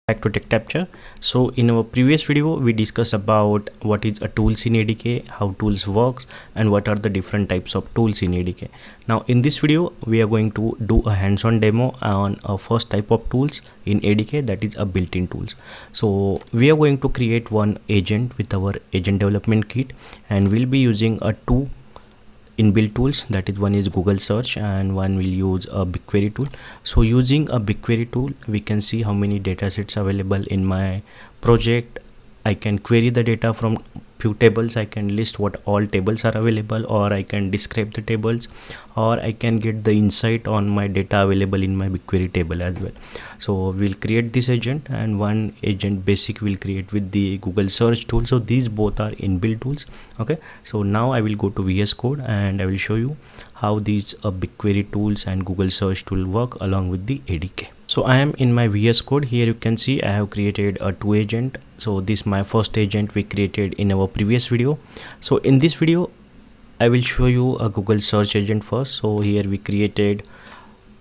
Back to TechTrapture. So in our previous video we discussed about what is a tools in ADK, how tools works, and what are the different types of tools in ADK. Now in this video we are going to do a hands-on demo on a first type of tools in ADK, that is a built-in tools. So we are going to create one agent with our agent development kit, and we'll be using two inbuilt tools, that is one is Google search and one will use a BigQuery tool. So using a BigQuery tool we can see how many datasets available in my project. I can query the data from few tables. I can list what all tables are available, or I can describe the tables, or I can get the insight on my data available in my BigQuery table as well. So we'll create this agent, and one agent basic will create with the Google search tool. So these both are inbuilt tools. Okay, so now I will go to VS Code and I will show you how these BigQuery tools and Google search tool work along with the ADK. So I am in my VS Code. Here you can see I have created a two agent. So this my first agent we created in our previous video. So in this video I will show you a Google search agent first. So here we created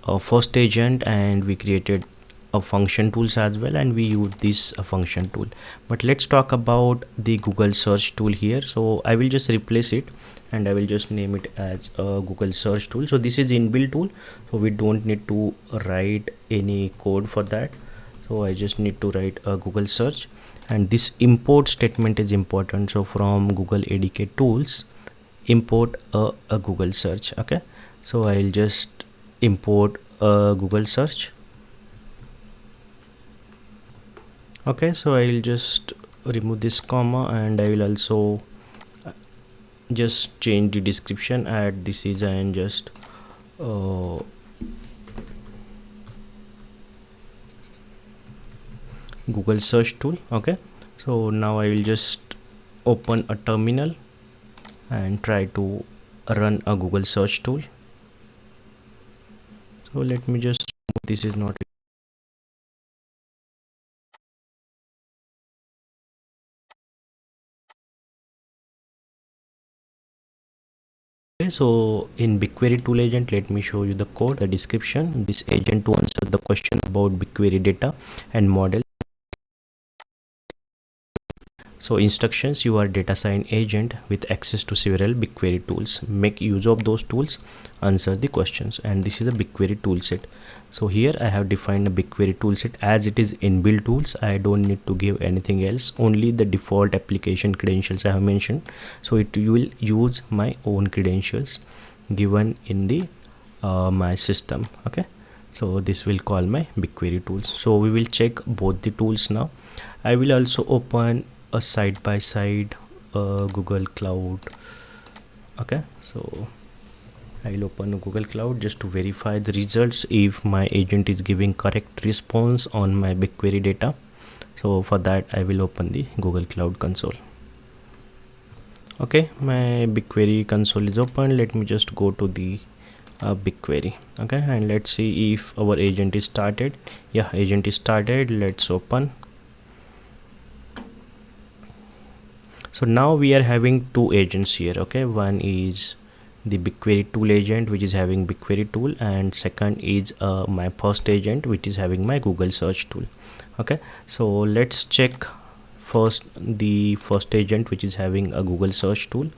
a first agent and we created a function tools as well, and we use this function tool. But let's talk about the Google search tool here. So I will just replace it and I will just name it as a Google search tool. So this is inbuilt tool, so we don't need to write any code for that. So I just need to write a Google search, and this import statement is important. So from Google ADK tools import a Google search. Okay, so I'll just import a Google search. Okay, so I'll just remove this comma, and I will also just change the description, add this is, and just Google search tool. Okay, so now I will just open a terminal and try to run a Google search tool. So let me just, this is not. Okay, so in BigQuery tool agent, let me show you the code, the description. This agent to answer the question about BigQuery data and model. So instructions: you are data science agent with access to several BigQuery tools. Make use of those tools, answer the questions. And this is a BigQuery toolset. So here I have defined a BigQuery toolset as it is inbuilt tools. I don't need to give anything else, only the default application credentials I have mentioned. So it will use my own credentials given in the my system. Okay, so this will call my BigQuery tools. So we will check both the tools now. I will also open a side by side Google Cloud. Okay, so I'll open a Google Cloud just to verify the results if my agent is giving correct response on my BigQuery data. So for that I will open the Google Cloud console. Okay, my BigQuery console is open. Let me just go to the BigQuery. Okay, and let's see if our agent is started. Yeah, agent is started. Let's open. So now we are having two agents here. Okay, one is the BigQuery tool agent which is having BigQuery tool, and second is my first agent which is having my Google search tool. Okay, so let's check first the first agent which is having a Google search tool,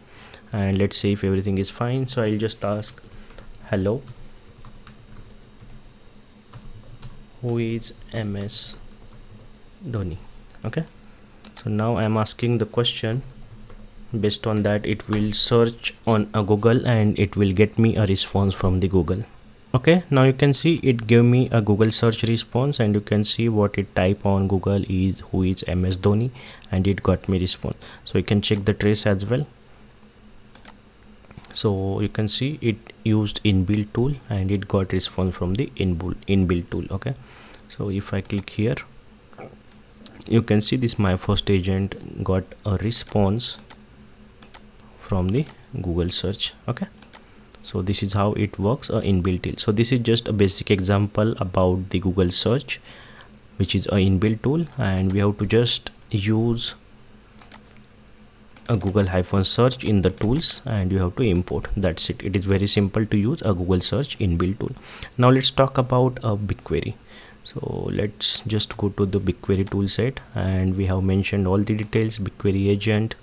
and let's see if everything is fine. So I'll just ask, hello, who is MS Dhoni? Okay, so now I'm asking the question. Based on that it will search on a Google and it will get me a response from the Google. Okay, now you can see it gave me a Google search response, and you can see what it type on Google is who is MS Dhoni, and it got me response. So you can check the trace as well. So you can see it used inbuilt tool and it got response from the inbuilt tool. Okay, so if I click here, you can see this my first agent got a response from the Google search. Okay, so this is how it works, inbuilt tool. So this is just a basic example about the Google search, which is a inbuilt tool, and we have to just use a Google search in the tools and you have to import. That's it. It is very simple to use a Google search inbuilt tool. Now let's talk about a BigQuery. So let's just go to the BigQuery toolset, and we have mentioned all the details: BigQuery agent,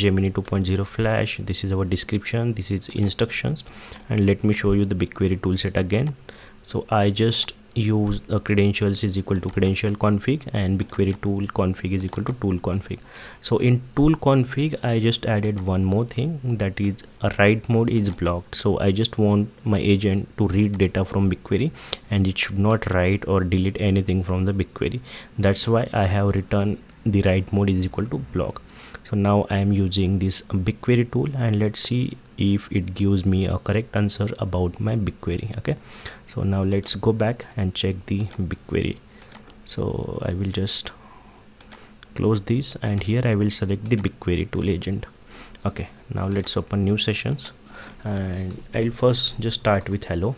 Gemini 2.0 Flash. This is our description, this is instructions, and let me show you the BigQuery toolset again. So I just use credentials is equal to credential config, and BigQuery tool config is equal to tool config. So in tool config I just added one more thing, that is a write mode is blocked. So I just want my agent to read data from BigQuery, and it should not write or delete anything from the BigQuery. That's why I have written the write mode is equal to block. So now I am using this BigQuery tool, and let's see if it gives me a correct answer about my BigQuery. Okay, so now let's go back and check the BigQuery. So I will just close this, and here I will select the BigQuery tool agent. Okay, now let's open new sessions, and I'll first just start with hello.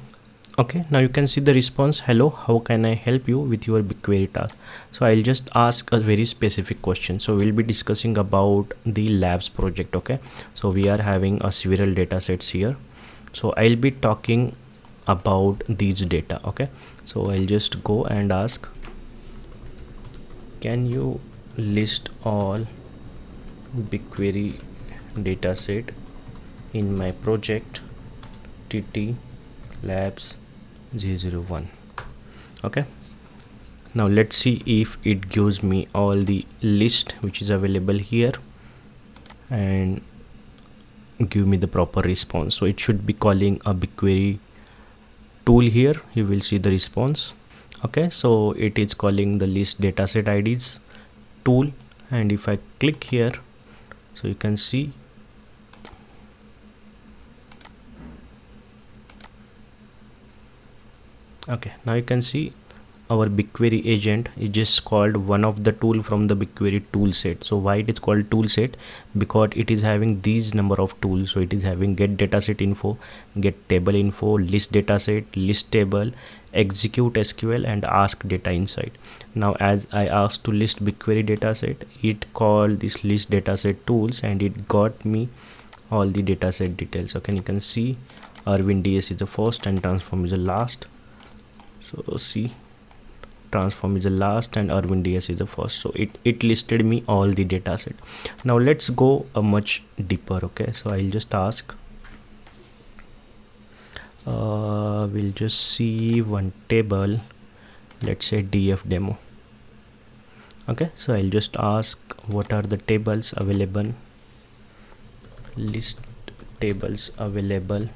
Okay, now you can see the response, hello, how can I help you with your BigQuery task? So I'll just ask a very specific question. So we'll be discussing about the labs project. Okay, so we are having a several data sets here, so I'll be talking about these data. Okay, so I'll just go and ask, can you list all BigQuery dataset in my project TT labs 001. Okay, now let's see if it gives me all the list which is available here and give me the proper response. So it should be calling a BigQuery tool here. You will see the response. Okay, so it is calling the list dataset IDs tool, and if I click here, so you can see okay, now you can see our BigQuery agent is just called one of the tool from the BigQuery tool set. So why it is called tool set? Because it is having these number of tools. So it is having get dataset info, get table info, list dataset, list table, execute SQL, and ask data insight. Now as I asked to list BigQuery dataset, it called this list dataset tools, and it got me all the dataset details. Okay, you can see Arvind DS is the first and transform is the last. So see, transform is the last and Arvind DS is the first. So it listed me all the data set. Now let's go much deeper. Okay, so I'll just ask, we'll just see one table, let's say DF demo. Okay, so I'll just ask what are the tables available, list tables available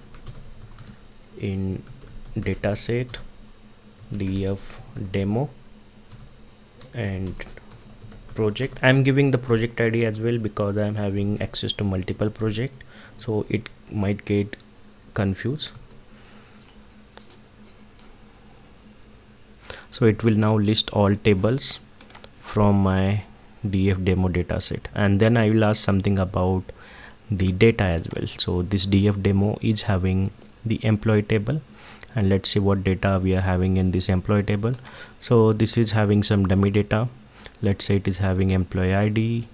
in dataset DF demo and project. I'm giving the project ID as well because I'm having access to multiple project, so it might get confused. So it will now list all tables from my DF demo dataset, and then I will ask something about the data as well. So this DF demo is having the employee table, and let's see what data we are having in this employee table. So this is having some dummy data. Let's say it is having employee ID,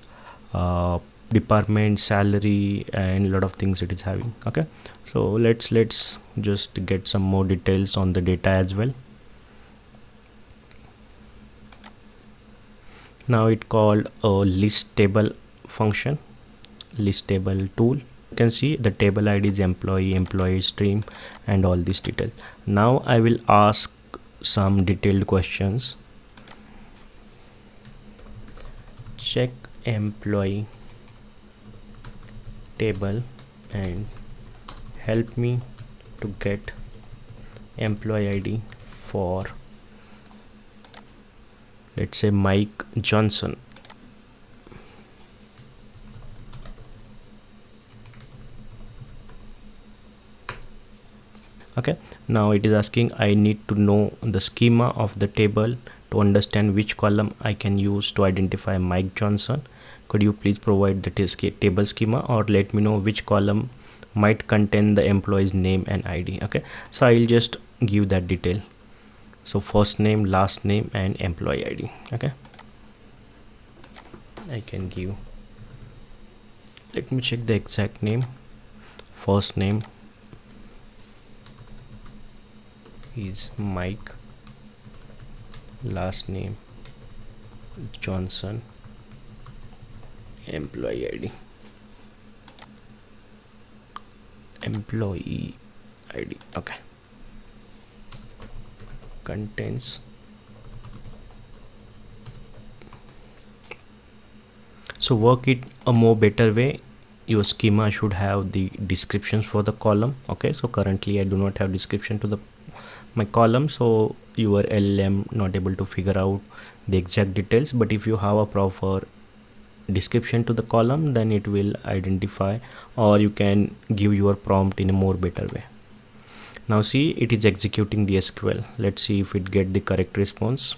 department, salary, and a lot of things it is having. Okay, so let's just get some more details on the data as well. Now it called a list table function, list table tool. You can see the table ID is employee stream, and all these details. Now I will ask some detailed questions. Check employee table and help me to get employee ID for, let's say, Mike Johnson. Okay, now it is asking I need to know the schema of the table to understand which column I can use to identify Mike Johnson. Could you please provide the table schema, or let me know which column might contain the employee's name and ID. Okay, so I'll just give that detail. So first name, last name, and employee ID. Okay, I can give, let me check the exact name. First name is Mike last name Johnson, employee ID, employee ID. Okay, contains. So work it a more better way. Your schema should have the descriptions for the column. Okay, so currently I do not have description to the my column, so your LLM not able to figure out the exact details. But if you have a proper description to the column, then it will identify, or you can give your prompt in a more better way. Now see, it is executing the SQL. Let's see if it get the correct response.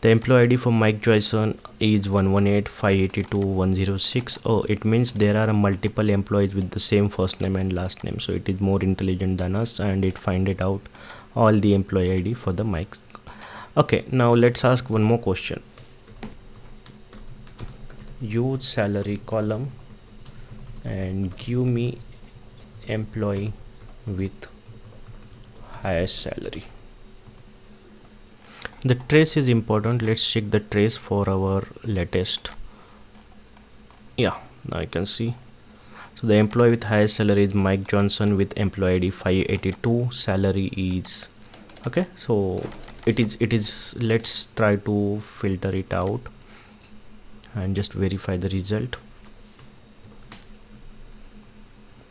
The employee ID for Mike Joyson is 118,582,106. Oh, it means there are multiple employees with the same first name and last name. So it is more intelligent than us, and it find it out all the employee ID for the Mike. Okay, now let's ask one more question. Use salary column and give me employee with highest salary. The trace is important. Let's check the trace for our latest. Yeah, now I can see. So the employee with highest salary is Mike Johnson with employee ID 582. Salary is okay. So it is. Let's try to filter it out and just verify the result.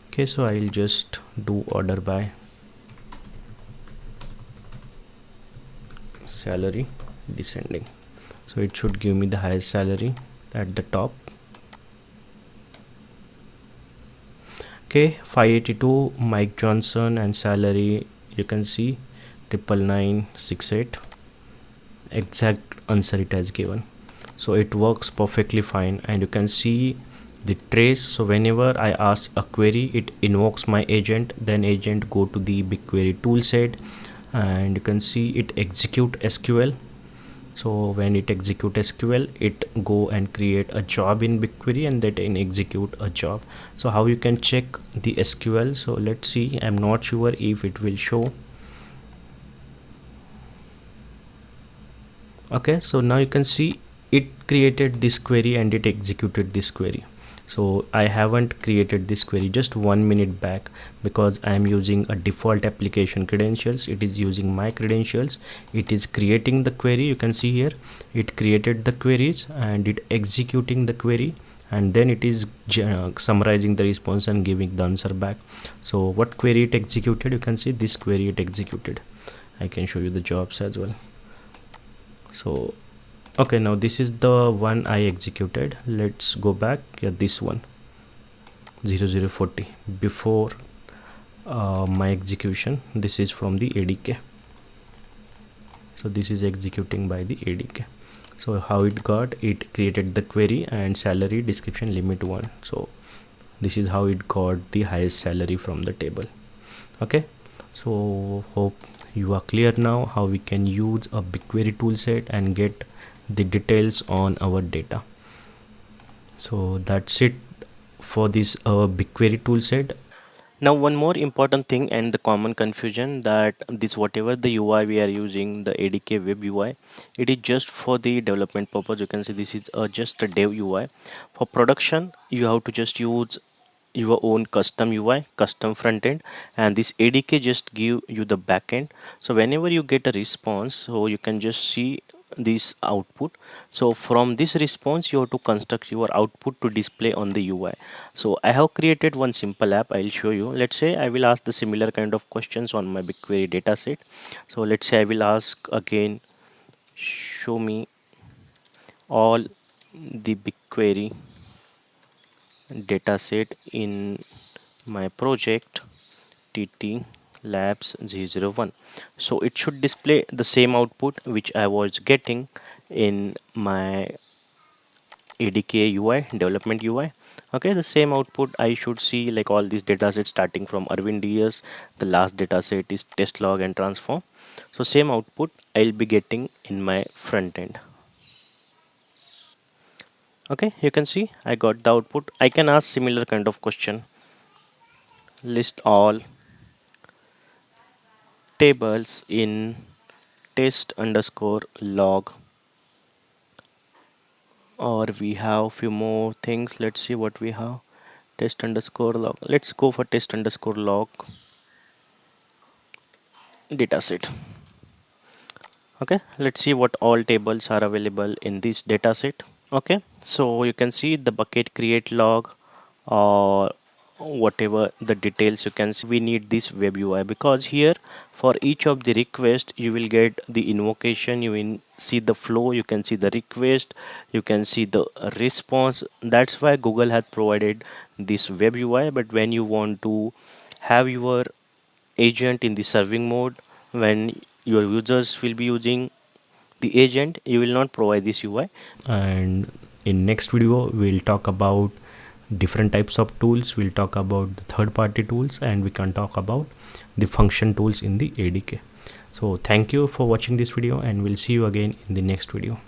Okay, so I'll just do order by salary descending. So it should give me the highest salary at the top. Okay, 582 Mike Johnson, and salary you can see 99968. Exact answer it has given. So it works perfectly fine, and you can see the trace. So whenever I ask a query, it invokes my agent, then agent go to the BigQuery toolset, and you can see it execute SQL. So when it execute SQL, it go and create a job in BigQuery, and that in execute a job. So how you can check the SQL? So let's see. I'm not sure if it will show. Okay, so now you can see it created this query and it executed this query. So I haven't created this query just 1 minute back, because I am using a default application credentials. It is using my credentials. It is creating the query. You can see here it created the queries and it executing the query, and then it is summarizing the response and giving the answer back. So what query it executed? You can see this query it executed. I can show you the jobs as well. So okay, now this is the one I executed. Let's go back. Yeah, this one 0040 before my execution. This is from the ADK. So this is executing by the ADK. So how it got, it created the query and salary description limit 1. So this is how it got the highest salary from the table. Okay, so hope you are clear now how we can use a BigQuery toolset and get the details on our data. So that's it for this BigQuery toolset. Now one more important thing and the common confusion, that this whatever the UI we are using, the ADK web UI, it is just for the development purpose. You can see this is just a dev UI. For production you have to just use your own custom UI, custom front end, and this ADK just give you the backend. So whenever you get a response, so you can just see this output. So from this response you have to construct your output to display on the UI. So I have created one simple app. I'll show you. Let's say I will ask the similar kind of questions on my BigQuery dataset. So let's say I will ask again, show me all the BigQuery dataset in my project TT labs 001. So it should display the same output which I was getting in my ADK UI, development UI. Okay, the same output I should see, like all these datasets starting from Arvind years. The last dataset is test log and transform. So same output I'll be getting in my front end. Okay, you can see I got the output. I can ask similar kind of question. List all tables in test underscore log, or we have few more things. Let's see what we have. Test underscore log. Let's go for test underscore log dataset. Okay, let's see what all tables are available in this dataset. Okay, so you can see the bucket create log, or whatever the details you can see. We need this web UI, because here for each of the request you will get the invocation, you will see the flow, you can see the request, you can see the response. That's why Google has provided this web UI. But when you want to have your agent in the serving mode, when your users will be using the agent, you will not provide this UI. And in next video we'll talk about different types of tools. We'll talk about the third party tools, and we can talk about the function tools in the ADK. So thank you for watching this video, and we'll see you again in the next video.